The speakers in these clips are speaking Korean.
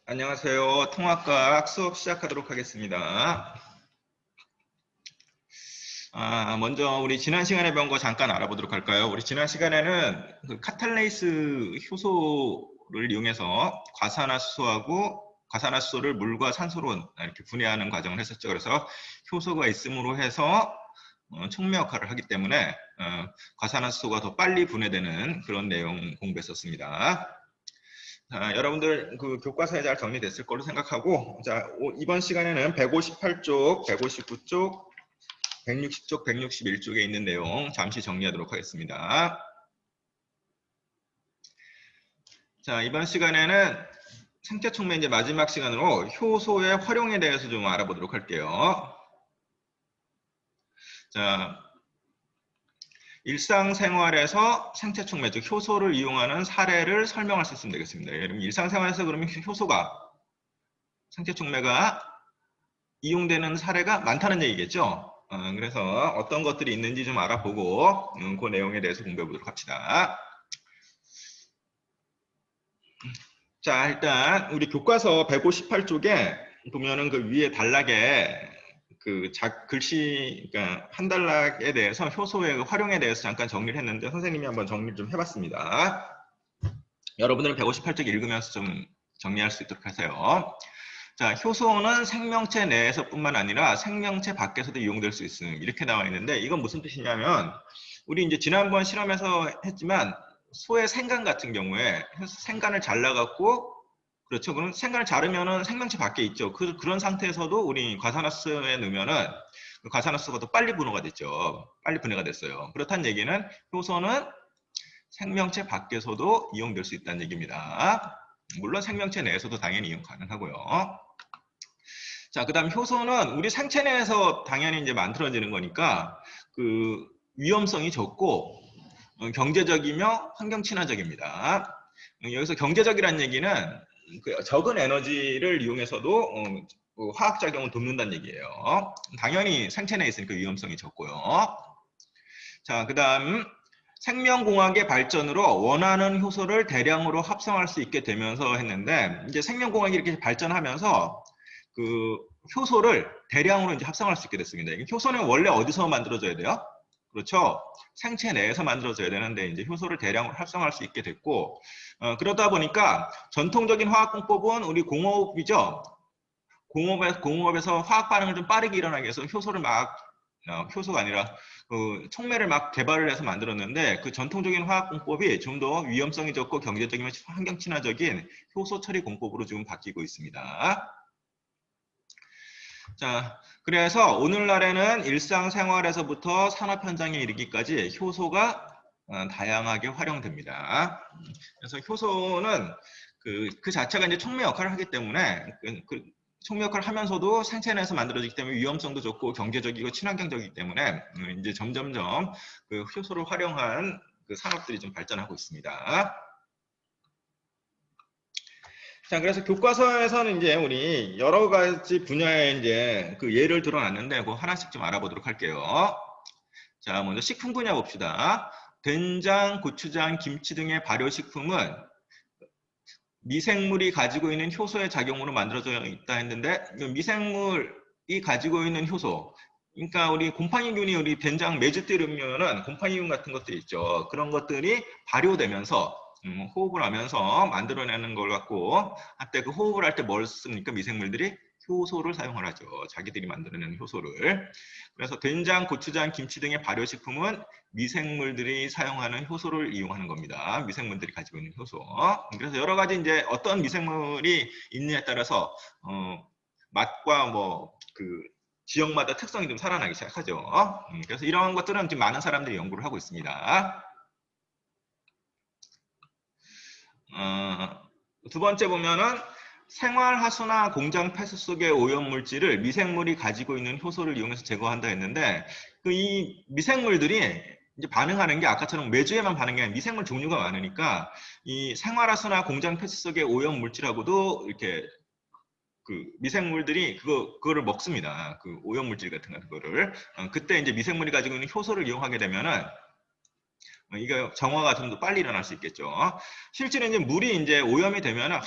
안녕하세요. 통합과학 수업 시작하도록 하겠습니다. 먼저 우리 지난 시간에 배운 거 잠깐 알아보도록 할까요? 우리 지난 시간에는 그 카탈레이스 효소를 이용해서 과산화수소를 물과 산소로 이렇게 분해하는 과정을 했었죠. 그래서 효소가 있음으로 해서 촉매 역할을 하기 때문에 과산화수소가 더 빨리 분해되는 그런 내용 공부했었습니다. 자, 여러분들 그 교과서에 잘 정리됐을 거로 생각하고, 자, 이번 시간에는 158쪽, 159쪽, 160쪽, 161쪽에 있는 내용 잠시 정리하도록 하겠습니다. 자, 이번 시간에는 생체 촉매 이제 마지막 시간으로 효소의 활용에 대해서 좀 알아보도록 할게요. 자, 일상생활에서 생체 촉매, 즉 효소를 이용하는 사례를 설명할 수 있으면 되겠습니다. 여러분 일상생활에서 그러면 생체 촉매가 이용되는 사례가 많다는 얘기겠죠. 그래서 어떤 것들이 있는지 좀 알아보고 그 내용에 대해서 공부해 보도록 합시다. 자, 일단 우리 교과서 158쪽에 보면은 그 위에 단락에 그 글씨, 그러니까 한 단락에 대해서 효소의 활용에 대해서 잠깐 정리를 했는데 선생님이 한번 정리를 좀 해봤습니다. 여러분들은 158쪽 읽으면서 좀 정리할 수 있도록 하세요. 자, 효소는 생명체 내에서뿐만 아니라 생명체 밖에서도 이용될 수 있음, 이렇게 나와 있는데 이건 무슨 뜻이냐면 우리 이제 지난번 실험에서 했지만 소의 생간 같은 경우에 생간을 잘라갖고, 그렇죠. 그럼 생간을 자르면은 생명체 밖에 있죠. 그런 상태에서도 우리 과산화수소에 넣으면은 그 과산화수소가 더 빨리 분해가 됐죠. 빨리 분해가 됐어요. 그렇다는 얘기는 효소는 생명체 밖에서도 이용될 수 있다는 얘기입니다. 물론 생명체 내에서도 당연히 이용 가능하고요. 자, 그 다음 효소는 우리 생체 내에서 당연히 이제 만들어지는 거니까 그 위험성이 적고 경제적이며 환경 친화적입니다. 여기서 경제적이라는 얘기는 그 적은 에너지를 이용해서도 화학작용을 돕는다는 얘기예요. 당연히 생체 내에 있으니까 위험성이 적고요. 자, 그 다음 생명공학의 발전으로 원하는 효소를 대량으로 합성할 수 있게 되면서 했는데, 이제 생명공학이 이렇게 발전하면서 그 효소를 대량으로 이제 합성할 수 있게 됐습니다. 효소는 원래 어디서 만들어져야 돼요? 그렇죠. 생체 내에서 만들어져야 되는데 이제 효소를 대량으로 합성할 수 있게 됐고, 그러다 보니까 전통적인 화학공법은 우리 공업이죠. 공업에서 화학 반응을 좀 빠르게 일어나게 해서 효소가 아니라 그 촉매를 막 개발을 해서 만들었는데, 그 전통적인 화학 공법이 좀 더 위험성이 적고 경제적이며 환경 친화적인 효소 처리 공법으로 지금 바뀌고 있습니다. 자, 그래서 오늘날에는 일상생활에서부터 산업 현장에 이르기까지 효소가 다양하게 활용됩니다. 그래서 효소는 그 자체가 이제 촉매 역할을 하기 때문에 촉매 역할을 하면서도 생체 내에서 만들어지기 때문에 위험성도 좋고 경제적이고 친환경적이기 때문에 이제 점점점 그 효소를 활용한 그 산업들이 좀 발전하고 있습니다. 자, 그래서 교과서에서는 이제 우리 여러 가지 분야에 이제 그 예를 들어놨는데 그 하나씩 좀 알아보도록 할게요. 자, 먼저 식품 분야 봅시다. 된장, 고추장, 김치 등의 발효식품은 미생물이 가지고 있는 효소의 작용으로 만들어져 있다 했는데, 미생물이 가지고 있는 효소, 그러니까 우리 곰팡이균이 우리 된장 메주띠 넣으면은 곰팡이균 같은 것들이 있죠. 그런 것들이 발효되면서 호흡을 하면서 만들어내는 걸 갖고 한때 그 호흡을 할 때 뭘 씁니까? 미생물들이 효소를 사용을 하죠. 자기들이 만들어내는 효소를. 그래서 된장, 고추장, 김치 등의 발효식품은 미생물들이 사용하는 효소를 이용하는 겁니다. 미생물들이 가지고 있는 효소. 그래서 여러 가지 이제 어떤 미생물이 있느냐에 따라서 맛과 뭐 그 지역마다 특성이 좀 살아나기 시작하죠. 그래서 이런 것들은 지금 많은 사람들이 연구를 하고 있습니다. 두 번째 보면은 생활하수나 공장 폐수 속의 오염물질을 미생물이 가지고 있는 효소를 이용해서 제거한다 했는데, 이 미생물들이 이제 반응하는 게 아까처럼 메주에만 반응이 아니라 미생물 종류가 많으니까 이 생활하수나 공장 폐수 속의 오염물질하고도 이렇게 그 미생물들이 그거를 먹습니다. 그 오염물질 같은 거를. 그때 이제 미생물이 가지고 있는 효소를 이용하게 되면은 이거 정화가 좀 더 빨리 일어날 수 있겠죠. 실제로 이제 물이 이제 오염이 되면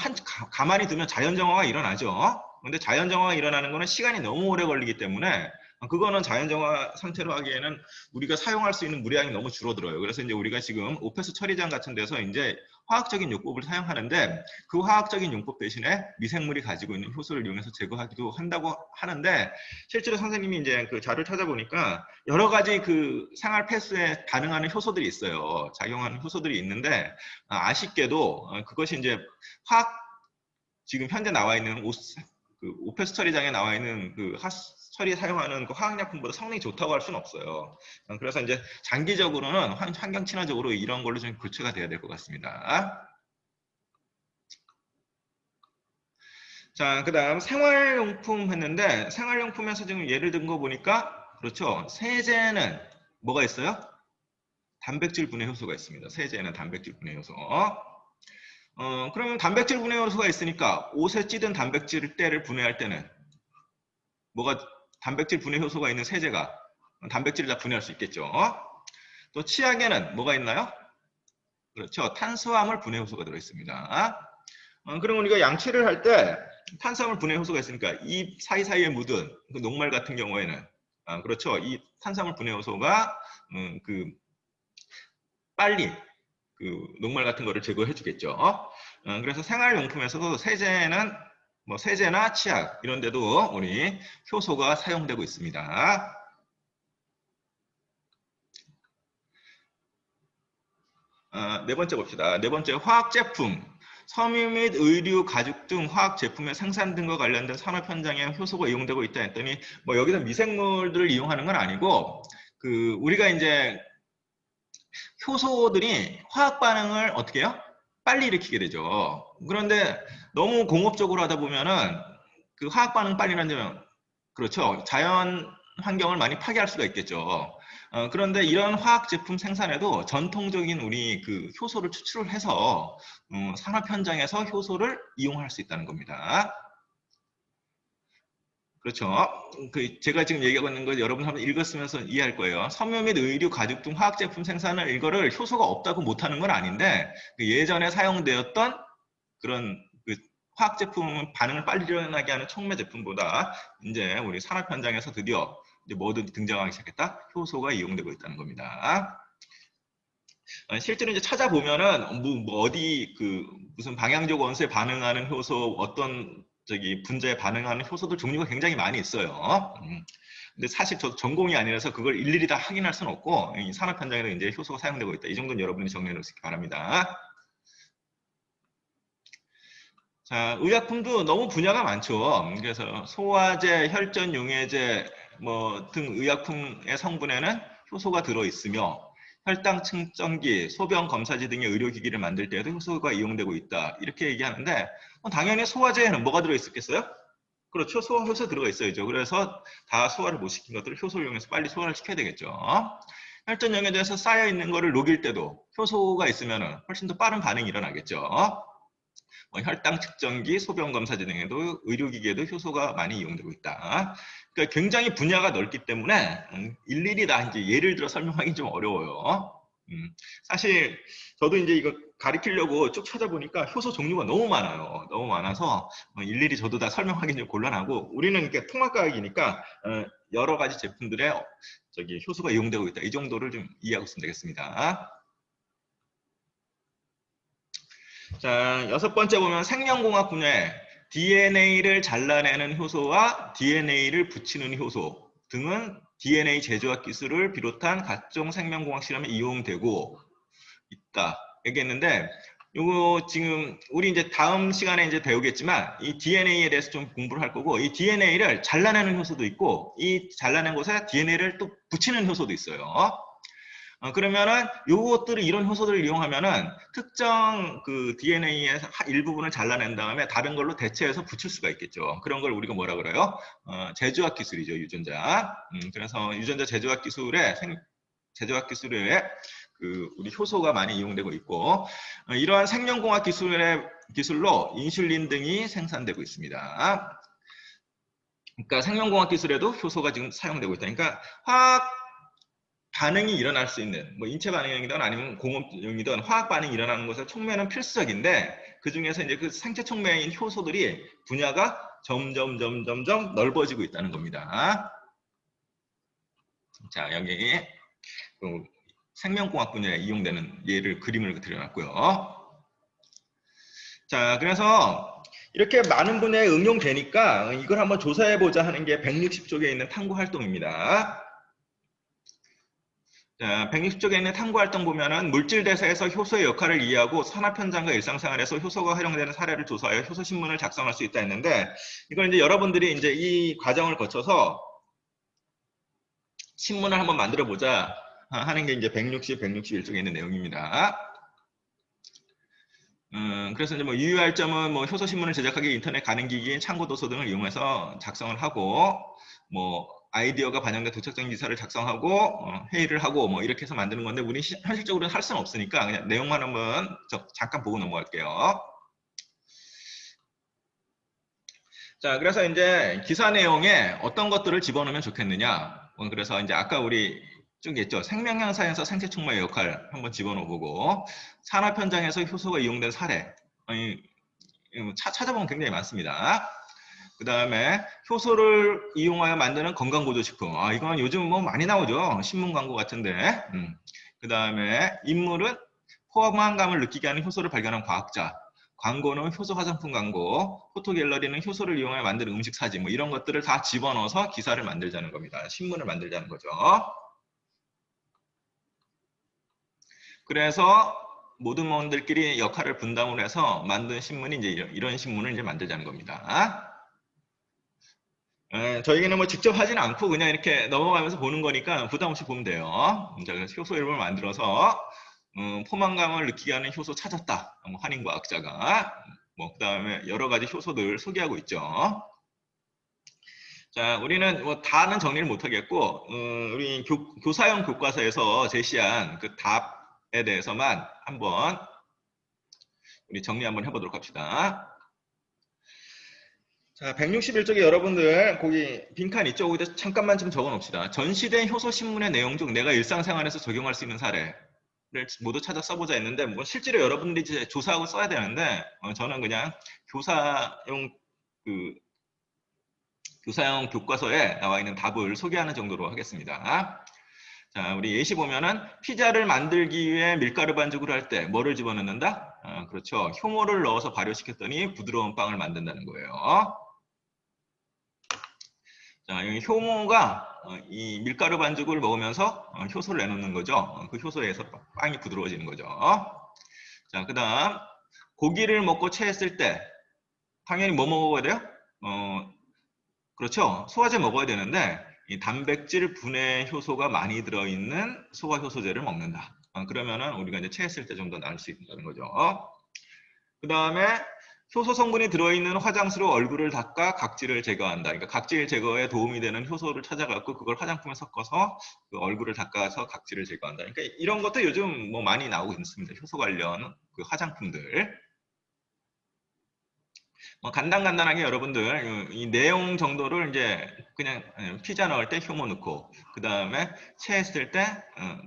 가만히 두면 자연 정화가 일어나죠. 근데 자연 정화가 일어나는 거는 시간이 너무 오래 걸리기 때문에 그거는 자연 정화 상태로 하기에는 우리가 사용할 수 있는 물의 양이 너무 줄어들어요. 그래서 이제 우리가 지금 오페스 처리장 같은 데서 이제 화학적인 용법을 사용하는데 그 화학적인 용법 대신에 미생물이 가지고 있는 효소를 이용해서 제거하기도 한다고 하는데 실제로 선생님이 이제 그 자료를 찾아보니까 여러 가지 그 생활 폐수에 반응하는 효소들이 있어요. 작용하는 효소들이 있는데 아쉽게도 그것이 이제 화학 지금 현재 나와 있는 그 오페스 처리장에 나와 있는 그 처리에 사용하는 그 화학약품보다 성능이 좋다고 할 수는 없어요. 그래서 이제 장기적으로는 환경 친화적으로 이런 걸로 좀 교체가 돼야 될 것 같습니다. 자, 그 다음 생활용품 했는데 생활용품에서 지금 예를 든 거 보니까 그렇죠. 세제는 뭐가 있어요? 단백질 분해 효소가 있습니다. 세제는 단백질 분해 효소. 그러면 단백질 분해 효소가 있으니까 옷에 찌든 단백질 때를 분해할 때는 뭐가 단백질 분해 효소가 있는 세제가 단백질을 다 분해할 수 있겠죠. 또 치약에는 뭐가 있나요? 그렇죠. 탄수화물 분해 효소가 들어있습니다. 그럼 우리가 양치를 할 때 탄수화물 분해 효소가 있으니까 입 사이사이에 묻은 그 녹말 같은 경우에는 그렇죠. 이 탄수화물 분해 효소가 그 빨리 그 녹말 같은 거를 제거해 주겠죠. 그래서 생활용품에서도 세제는 뭐 세제나 치약 이런 데도 우리 효소가 사용되고 있습니다. 네 번째 봅시다. 네 번째 화학제품. 섬유 및 의류, 가죽 등 화학 제품의 생산 등과 관련된 산업 현장에 효소가 이용되고 있다 했더니 뭐 여기서 미생물들을 이용하는 건 아니고 그 우리가 이제 효소들이 화학 반응을 어떻게 해요? 빨리 일으키게 되죠. 그런데 너무 공업적으로 하다 보면은 그 화학 반응 빨리 일어나면 그렇죠. 자연 환경을 많이 파괴할 수가 있겠죠. 그런데 이런 화학 제품 생산에도 전통적인 우리 그 효소를 추출을 해서 산업 현장에서 효소를 이용할 수 있다는 겁니다. 그렇죠. 그 제가 지금 얘기하고 있는 거 여러분 한번 읽었으면서 이해할 거예요. 섬유 및 의류, 가죽 등 화학 제품 생산을 이거를 효소가 없다고 못하는 건 아닌데 그 예전에 사용되었던 그런 그 화학 제품 반응을 빨리 일어나게 하는 촉매 제품보다 이제 우리 산업 현장에서 드디어 이제 뭐든 등장하기 시작했다. 효소가 이용되고 있다는 겁니다. 실제로 이제 찾아보면은 뭐 어디 그 무슨 방향적 원소에 반응하는 효소 어떤 저기 분자에 반응하는 효소들 종류가 굉장히 많이 있어요. 근데 사실 저 전공이 아니라서 그걸 일일이 다 확인할 수는 없고 이 산업 현장에도 이제 효소가 사용되고 있다. 이 정도는 여러분이 정리해 놓으시기 바랍니다. 자, 의약품도 너무 분야가 많죠. 그래서 소화제, 혈전 용해제 뭐 등 의약품의 성분에는 효소가 들어 있으며 혈당 측정기, 소변 검사지 등의 의료기기를 만들 때에도 효소가 이용되고 있다. 이렇게 얘기하는데 당연히 소화제에는 뭐가 들어 있었겠어요? 그렇죠. 효소 들어가 있어야죠. 그래서 다 소화를 못 시킨 것들을 효소를 이용해서 빨리 소화를 시켜야 되겠죠. 혈전 용해제에서 쌓여 있는 거를 녹일 때도 효소가 있으면 훨씬 더 빠른 반응이 일어나겠죠. 뭐 혈당 측정기, 소변 검사제 등에도 의료기기에도 효소가 많이 이용되고 있다. 그러니까 굉장히 분야가 넓기 때문에 일일이 다 이제 예를 들어 설명하기 좀 어려워요. 사실 저도 이제 이거 가리키려고 쭉 찾아보니까 효소 종류가 너무 많아요. 너무 많아서 일일이 저도 다 설명하기 좀 곤란하고 우리는 이렇게 통합과학이니까 여러 가지 제품들의 저기 효소가 이용되고 있다. 이 정도를 좀 이해하고 있으면 되겠습니다. 자, 여섯 번째 보면 생명공학 분야에 DNA를 잘라내는 효소와 DNA를 붙이는 효소 등은 DNA 제조학 기술을 비롯한 각종 생명공학 실험에 이용되고 있다. 얘기했는데, 요거 지금 우리 이제 다음 시간에 이제 배우겠지만 이 DNA에 대해서 좀 공부를 할 거고 이 DNA를 잘라내는 효소도 있고 이 잘라낸 곳에 DNA를 또 붙이는 효소도 있어요. 그러면은 요것들을 이런 효소들을 이용하면은 특정 그 DNA의 일부분을 잘라낸 다음에 다른 걸로 대체해서 붙일 수가 있겠죠. 그런 걸 우리가 뭐라 그래요? 제조학 기술이죠, 유전자. 그래서 유전자 제조학 기술에 제조학 기술에 그 우리 효소가 많이 이용되고 있고 이러한 생명공학 기술로 인슐린 등이 생산되고 있습니다. 그러니까 생명공학 기술에도 효소가 지금 사용되고 있다. 그러니까 화학 반응이 일어날 수 있는 뭐 인체 반응이든 아니면 공업용이든 화학 반응이 일어나는 곳에 촉매는 필수적인데 그 중에서 이제 그 생체 촉매인 효소들이 분야가 점점 넓어지고 있다는 겁니다. 자, 여기 그 생명공학 분야에 이용되는 예를 그림을 그려놨고요. 자, 그래서 이렇게 많은 분야에 응용되니까 이걸 한번 조사해보자 하는 게 160쪽에 있는 탐구 활동입니다. 자, 160쪽에 있는 탐구 활동 보면은 물질 대사에서 효소의 역할을 이해하고 산업 현장과 일상생활에서 효소가 활용되는 사례를 조사하여 효소 신문을 작성할 수 있다 했는데 이걸 이제 여러분들이 이제 이 과정을 거쳐서 신문을 한번 만들어 보자 하는 게 이제 160, 161쪽에 있는 내용입니다. 그래서 이제 뭐 유의할 점은 뭐 효소 신문을 제작하기 위해 인터넷 가능 기기인 참고 도서 등을 이용해서 작성을 하고 뭐 아이디어가 반영된 도착적인 기사를 작성하고 회의를 하고 뭐 이렇게 해서 만드는 건데 우리 현실적으로는 할 수는 없으니까 그냥 내용만 한번 잠깐 보고 넘어갈게요. 자, 그래서 이제 기사 내용에 어떤 것들을 집어넣으면 좋겠느냐. 그래서 이제 아까 우리 쭉 했죠. 생명현상에서 생체 촉매의 역할 한번 집어넣어보고 산업 현장에서 효소가 이용된 사례 찾아보면 굉장히 많습니다. 그 다음에 효소를 이용하여 만드는 건강보조식품. 이건 요즘 뭐 많이 나오죠. 신문 광고 같은데. 그 다음에 인물은 포만감을 느끼게 하는 효소를 발견한 과학자. 광고는 효소 화장품 광고, 포토갤러리는 효소를 이용하여 만드는 음식 사진, 뭐 이런 것들을 다 집어넣어서 기사를 만들자는 겁니다. 신문을 만들자는 거죠. 그래서 모든 원들끼리 역할을 분담을 해서 만든 신문이 이제 이런 신문을 이제 만들자는 겁니다. 저희는 뭐 직접 하진 않고 그냥 이렇게 넘어가면서 보는 거니까 부담 없이 보면 돼요. 그래서 효소 앨범을 만들어서 포만감을 느끼게 하는 효소 찾았다. 한인과학자가 뭐 그다음에 여러 가지 효소들 소개하고 있죠. 자, 우리는 뭐 다는 정리를 못 하겠고 우리 교사용 교과서에서 제시한 그 답에 대해서만 한번 우리 정리 한번 해보도록 합시다. 자, 161쪽에 여러분들 거기 빈칸 있죠? 거기다 잠깐만 좀 적어 놓읍시다. 전시된 효소 신문의 내용 중 내가 일상생활에서 적용할 수 있는 사례를 모두 찾아 써보자 했는데 뭐 실제로 여러분들이 이제 조사하고 써야 되는데 저는 그냥 교사용 교과서에 나와 있는 답을 소개하는 정도로 하겠습니다. 자, 우리 예시 보면은 피자를 만들기 위해 밀가루 반죽을 할 때 뭐를 집어넣는다? 그렇죠. 효모를 넣어서 발효시켰더니 부드러운 빵을 만든다는 거예요. 자, 여기 효모가 이 밀가루 반죽을 먹으면서 효소를 내놓는 거죠. 그 효소에서 빵이 부드러워지는 거죠. 자, 그 다음 고기를 먹고 체했을 때 당연히 뭐 먹어야 돼요? 그렇죠. 소화제 먹어야 되는데 이 단백질 분해 효소가 많이 들어있는 소화효소제를 먹는다. 그러면은 우리가 이제 체했을 때 좀 더 나을 수 있다는 거죠. 그 다음에 효소 성분이 들어있는 화장수로 얼굴을 닦아 각질을 제거한다. 그러니까 각질 제거에 도움이 되는 효소를 찾아갖고 그걸 화장품에 섞어서 그 얼굴을 닦아서 각질을 제거한다. 그러니까 이런 것도 요즘 뭐 많이 나오고 있습니다. 효소 관련 그 화장품들. 간단하게 여러분들 이 내용 정도를 이제 그냥 피자 넣을 때 효모 넣고 그 다음에 체했을 때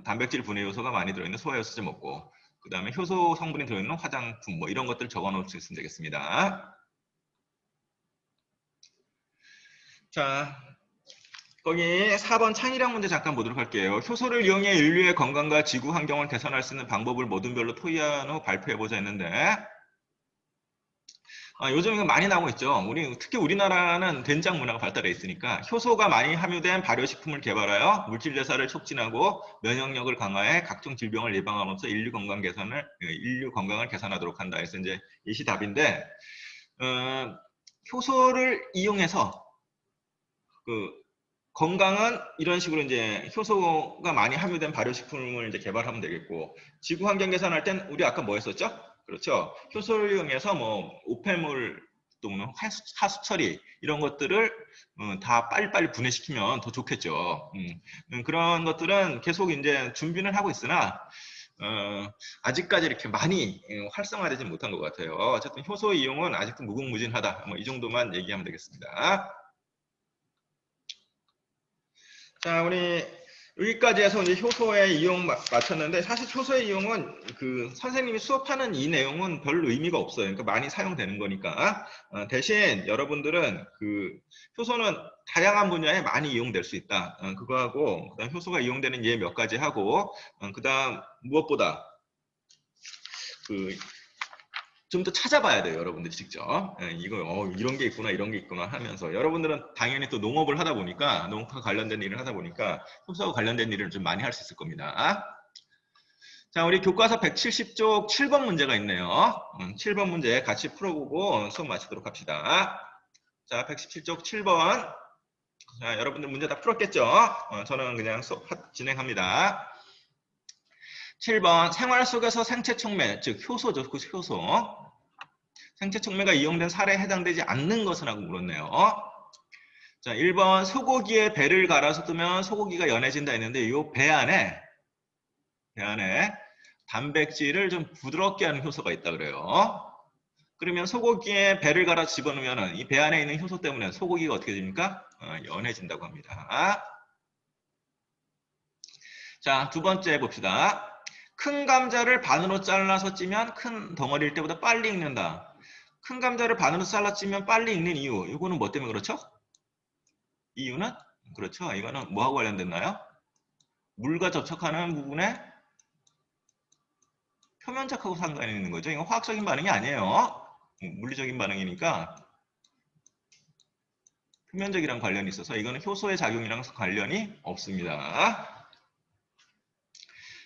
단백질 분해 요소가 많이 들어있는 소화효소제 먹고 그 다음에 효소 성분이 들어있는 화장품 뭐 이런 것들 적어 놓을 수 있으면 되겠습니다. 자, 거기 4번 창의력 문제 잠깐 보도록 할게요. 효소를 이용해 인류의 건강과 지구 환경을 개선할 수 있는 방법을 모든별로 토의한 후 발표해보자 했는데 요즘 이거 많이 나오고 있죠. 특히 우리나라는 된장 문화가 발달해 있으니까 효소가 많이 함유된 발효식품을 개발하여 물질 대사를 촉진하고 면역력을 강화해 각종 질병을 예방함으로써 인류 건강을 개선하도록 한다. 해서 이제 이시 답인데 효소를 이용해서 그 건강은 이런 식으로 이제 효소가 많이 함유된 발효식품을 이제 개발하면 되겠고 지구 환경 개선할 땐 우리 아까 뭐 했었죠? 그렇죠. 효소를 이용해서 뭐 오폐물 또는 하수 처리 이런 것들을 다 빨리빨리 분해시키면 더 좋겠죠. 그런 것들은 계속 이제 준비는 하고 있으나 아직까지 이렇게 많이 활성화되지 못한 것 같아요. 어쨌든 효소 이용은 아직도 무궁무진하다. 뭐 이 정도만 얘기하면 되겠습니다. 자, 우리 여기까지 해서 이제 효소의 이용 마쳤는데, 사실 효소의 이용은 그 선생님이 수업하는 이 내용은 별 의미가 없어요. 그러니까 많이 사용되는 거니까. 대신 여러분들은 그 효소는 다양한 분야에 많이 이용될 수 있다. 그거하고, 그다음 효소가 이용되는 예 몇 가지 하고, 그다음 무엇보다 그 좀 더 찾아봐야 돼요, 여러분들이 직접. 이거 이런 게 있구나, 이런 게 있구나 하면서, 여러분들은 당연히 또 농업을 하다 보니까, 농업과 관련된 일을 하다 보니까 효소와 관련된 일을 좀 많이 할 수 있을 겁니다. 자, 우리 교과서 170쪽 7번 문제가 있네요. 7번 문제 같이 풀어보고 수업 마치도록 합시다. 자, 117쪽 7번. 자, 여러분들 문제 다 풀었겠죠? 저는 그냥 수업 진행합니다. 7번, 생활 속에서 생체 촉매, 즉 효소죠, 그 효소. 생체 촉매가 이용된 사례에 해당되지 않는 것은 하고 물었네요. 자, 1번, 소고기에 배를 갈아서 두면 소고기가 연해진다 했는데, 이 배 안에 단백질을 좀 부드럽게 하는 효소가 있다 그래요. 그러면 소고기에 배를 갈아 집어넣으면 이 배 안에 있는 효소 때문에 소고기가 어떻게 됩니까? 연해진다고 합니다. 자, 두 번째 봅시다. 큰 감자를 반으로 잘라서 찌면 큰 덩어리일 때보다 빨리 익는다. 큰 감자를 반으로 잘라 찌면 빨리 익는 이유. 이거는 뭐 때문에 그렇죠? 이유는? 그렇죠. 이거는 뭐하고 관련됐나요? 물과 접촉하는 부분에 표면적하고 상관이 있는 거죠. 이건 화학적인 반응이 아니에요. 물리적인 반응이니까 표면적이랑 관련이 있어서 이거는 효소의 작용이랑 관련이 없습니다.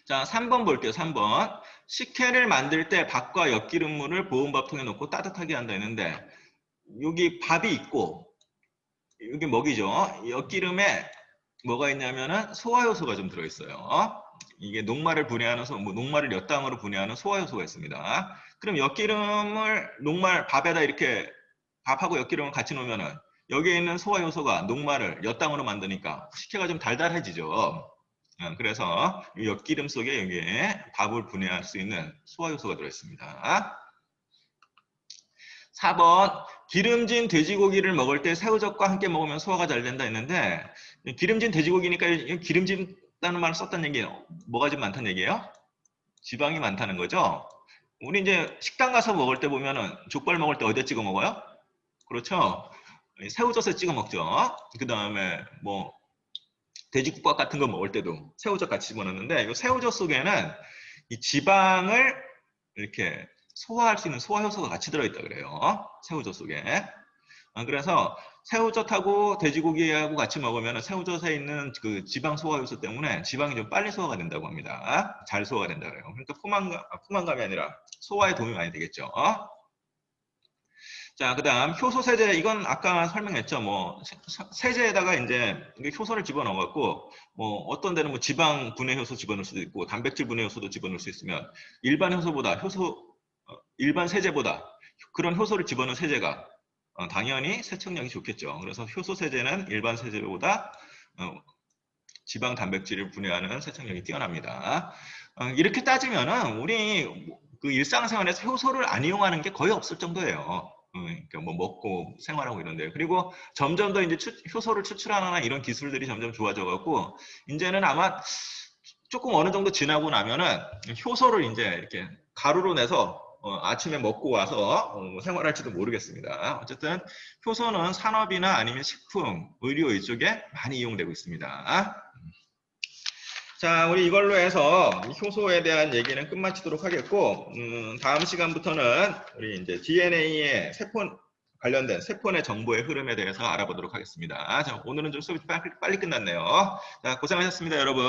자, 3번 볼게요. 3번. 식혜를 만들 때 밥과 엿기름물을 보온밥통에 넣고 따뜻하게 한다 했는데, 여기 밥이 있고 여기 먹이죠. 엿기름에 뭐가 있냐면은 소화효소가 좀 들어있어요. 이게 녹말을 분해하는 녹말을 엿당으로 분해하는 소화효소가 있습니다. 그럼 엿기름을 녹말 밥에다 이렇게 밥하고 엿기름을 같이 놓으면은 여기에 있는 소화효소가 녹말을 엿당으로 만드니까 식혜가 좀 달달해지죠. 그래서 엿기름 속에 여기에 밥을 분해할 수 있는 소화효소가 들어있습니다. 4번, 기름진 돼지고기를 먹을 때 새우젓과 함께 먹으면 소화가 잘 된다 했는데, 기름진 돼지고기니까 기름진다는 말을 썼다는 얘기예요. 뭐가 좀 많다는 얘기예요? 지방이 많다는 거죠. 우리 이제 식당 가서 먹을 때 보면은 족발 먹을 때 어디에 찍어 먹어요? 그렇죠. 새우젓에 찍어 먹죠. 그 다음에 뭐 돼지국밥 같은 거 먹을 때도 새우젓 같이 집어넣는데, 이 새우젓 속에는 이 지방을 이렇게 소화할 수 있는 소화효소가 같이 들어있다 그래요. 새우젓 속에. 그래서 새우젓하고 돼지고기하고 같이 먹으면 새우젓에 있는 그 지방 소화효소 때문에 지방이 좀 빨리 소화가 된다고 합니다. 잘 소화가 된다 그래요. 그러니까 포만감이 아니라 소화에 도움이 많이 되겠죠. 자, 그 다음 효소 세제. 이건 아까 설명했죠. 뭐 세제에다가 이제 효소를 집어넣어갖고 뭐 어떤 데는 뭐 지방 분해 효소 집어넣을 수도 있고 단백질 분해 효소도 집어넣을 수 있으면 일반 효소보다 일반 세제보다 그런 효소를 집어넣은 세제가 당연히 세척력이 좋겠죠. 그래서 효소 세제는 일반 세제보다 지방 단백질을 분해하는 세척력이 뛰어납니다. 이렇게 따지면은 우리 그 일상생활에서 효소를 안 이용하는 게 거의 없을 정도예요. 그러니까 뭐 먹고 생활하고 이런데. 그리고 점점 더 이제 효소를 추출하는 이런 기술들이 점점 좋아져갖고 이제는 아마 조금 어느 정도 지나고 나면은 효소를 이제 이렇게 가루로 내서 아침에 먹고 와서 생활할지도 모르겠습니다. 어쨌든 효소는 산업이나 아니면 식품, 의료 이쪽에 많이 이용되고 있습니다. 자, 우리 이걸로 해서 효소에 대한 얘기는 끝마치도록 하겠고, 다음 시간부터는 우리 이제 DNA의 관련된 세포 내 정보의 흐름에 대해서 알아보도록 하겠습니다. 자, 오늘은 좀 수업이 빨리 끝났네요. 자, 고생하셨습니다, 여러분.